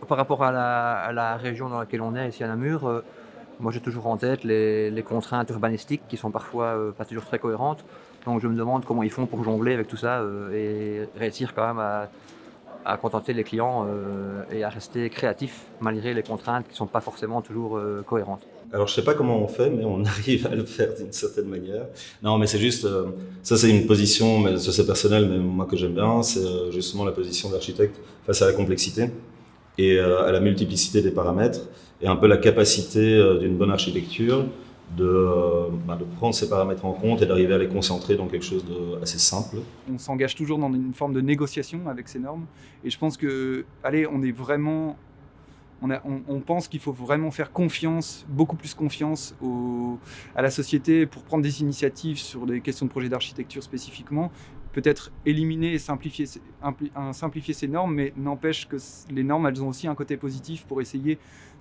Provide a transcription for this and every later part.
Par rapport à la région dans laquelle on est, ici à Namur, moi j'ai toujours en tête les contraintes urbanistiques qui sont parfois, pas toujours très cohérentes. Donc je me demande comment ils font pour jongler avec tout ça, et réussir quand même à contenter les clients, et à rester créatifs malgré les contraintes qui sont pas forcément toujours, cohérentes. Alors je sais pas comment on fait, mais on arrive à le faire d'une certaine manière. Non, mais c'est juste, ça c'est une position, mais ça c'est personnel, mais moi que j'aime bien, c'est justement la position d'architecte face à la complexité et à la multiplicité des paramètres et un peu la capacité d'une bonne architecture de prendre ces paramètres en compte et d'arriver à les concentrer dans quelque chose d'assez simple. On s'engage toujours dans une forme de négociation avec ces normes. Et je pense que, allez, on est vraiment, on pense qu'il faut vraiment faire confiance, beaucoup plus confiance à la société pour prendre des initiatives sur des questions de projet d'architecture spécifiquement. Peut-être éliminer et simplifier, simplifier ces normes, mais n'empêche que les normes, elles ont aussi un côté positif pour essayer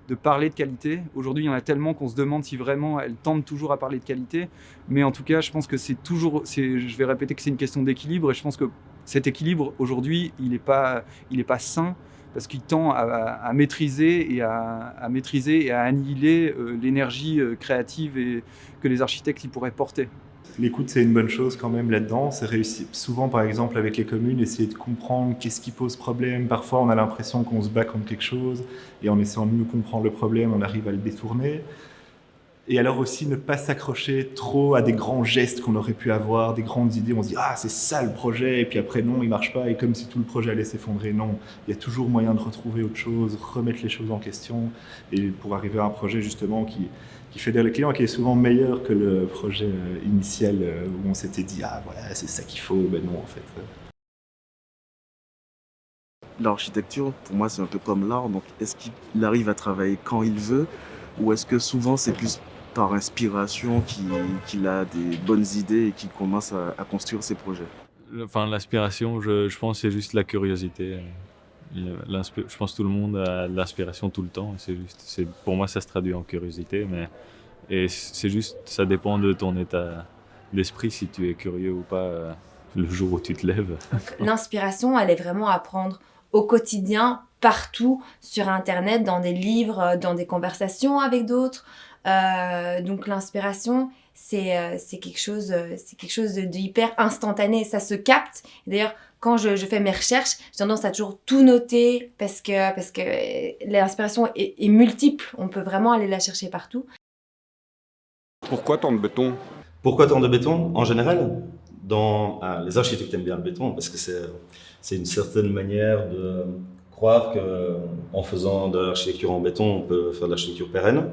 de parler de qualité. Aujourd'hui, il y en a tellement qu'on se demande si vraiment elles tendent toujours à parler de qualité. Mais en tout cas, je pense que c'est toujours, je vais répéter que c'est une question d'équilibre. Et je pense que cet équilibre, aujourd'hui, il n'est pas sain parce qu'il tend à maîtriser et à annihiler l'énergie créative et que les architectes ils pourraient porter. L'écoute, c'est une bonne chose quand même là-dedans. C'est réussi. Souvent, par exemple, avec les communes, essayer de comprendre qu'est-ce qui pose problème. Parfois, on a l'impression qu'on se bat contre quelque chose et en essayant de mieux comprendre le problème, on arrive à le détourner. Et alors aussi, ne pas s'accrocher trop à des grands gestes qu'on aurait pu avoir, des grandes idées. On se dit « Ah, c'est ça le projet !» et puis après, non, il marche pas. Et comme si tout le projet allait s'effondrer. Non, il y a toujours moyen de retrouver autre chose, remettre les choses en question et pour arriver à un projet justement qui fédère les clients et qui est souvent meilleur que le projet initial où on s'était dit « Ah, voilà, c'est ça qu'il faut. » Ben non, en fait. L'architecture, pour moi, c'est un peu comme l'art. Donc, est-ce qu'il arrive à travailler quand il veut ou est-ce que souvent c'est plus par inspiration qu'il a des bonnes idées et qu'il commence à construire ses projets? Enfin, l'inspiration, je pense, c'est juste la curiosité. Je pense que tout le monde a de l'inspiration tout le temps. Pour moi, ça se traduit en curiosité, et c'est juste, ça dépend de ton état d'esprit, si tu es curieux ou pas le jour où tu te lèves. L'inspiration, elle est vraiment à prendre au quotidien, partout sur Internet, dans des livres, dans des conversations avec d'autres. Donc l'inspiration, c'est quelque chose de hyper instantané. Ça se capte. D'ailleurs, quand je fais mes recherches, j'ai tendance à toujours tout noter parce que l'inspiration est multiple. On peut vraiment aller la chercher partout. Pourquoi tant de béton? Pourquoi tant de béton en général? Les architectes aiment bien le béton parce que c'est une certaine manière de croire qu'en faisant de l'architecture en béton, on peut faire de l'architecture pérenne.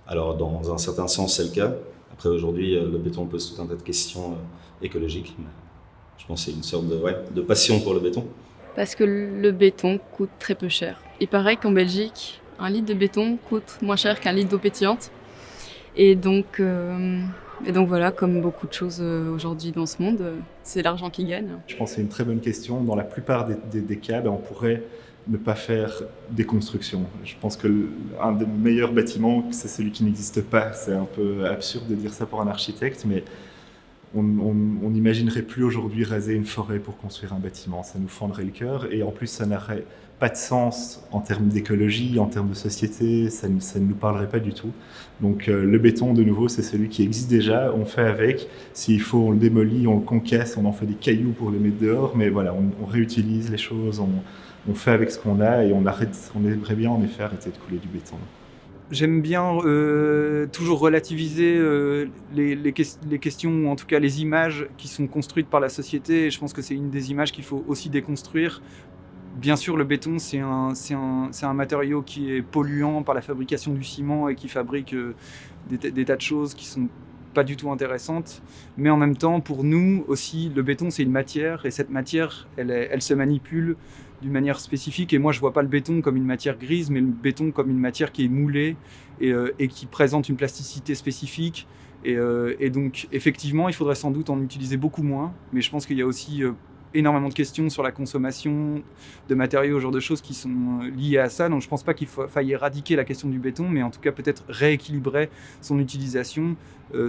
Alors, dans un certain sens, c'est le cas. Après, aujourd'hui, le béton pose tout un tas de questions écologiques. Mais je pense que c'est une sorte de passion pour le béton. Parce que le béton coûte très peu cher. Il paraît qu'en Belgique, un litre de béton coûte moins cher qu'un litre d'eau pétillante. Et donc voilà, comme beaucoup de choses aujourd'hui dans ce monde, c'est l'argent qui gagne. Je pense que c'est une très bonne question. Dans la plupart des cas, on pourrait ne pas faire des constructions. Je pense que un des meilleurs bâtiments, c'est celui qui n'existe pas. C'est un peu absurde de dire ça pour un architecte, mais on n'imaginerait plus aujourd'hui raser une forêt pour construire un bâtiment. Ça nous fendrait le cœur et en plus, ça n'aurait pas de sens en termes d'écologie, en termes de société, ça ne nous parlerait pas du tout. Donc le béton, de nouveau, c'est celui qui existe déjà, on fait avec. S'il faut, on le démolit, on le concasse, on en fait des cailloux pour les mettre dehors, mais voilà, on réutilise les choses, on fait avec ce qu'on a et on aimerait bien en effet arrêter de couler du béton. J'aime bien toujours relativiser les questions, ou en tout cas les images qui sont construites par la société. Et je pense que c'est une des images qu'il faut aussi déconstruire. Bien sûr, le béton, c'est un matériau qui est polluant par la fabrication du ciment et qui fabrique des tas de choses qui sont pas du tout intéressantes. Mais en même temps, pour nous aussi, le béton, c'est une matière et cette matière, elle se manipule d'une manière spécifique. Et moi, je vois pas le béton comme une matière grise, mais le béton comme une matière qui est moulée et qui présente une plasticité spécifique. Et donc, effectivement, il faudrait sans doute en utiliser beaucoup moins. Mais je pense qu'il y a aussi énormément de questions sur la consommation de matériaux, ce genre de choses qui sont liées à ça. Donc je ne pense pas qu'il faille éradiquer la question du béton, mais en tout cas peut-être rééquilibrer son utilisation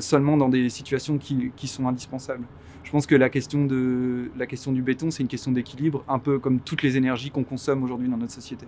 seulement dans des situations qui sont indispensables. Je pense que la question du béton, c'est une question d'équilibre, un peu comme toutes les énergies qu'on consomme aujourd'hui dans notre société.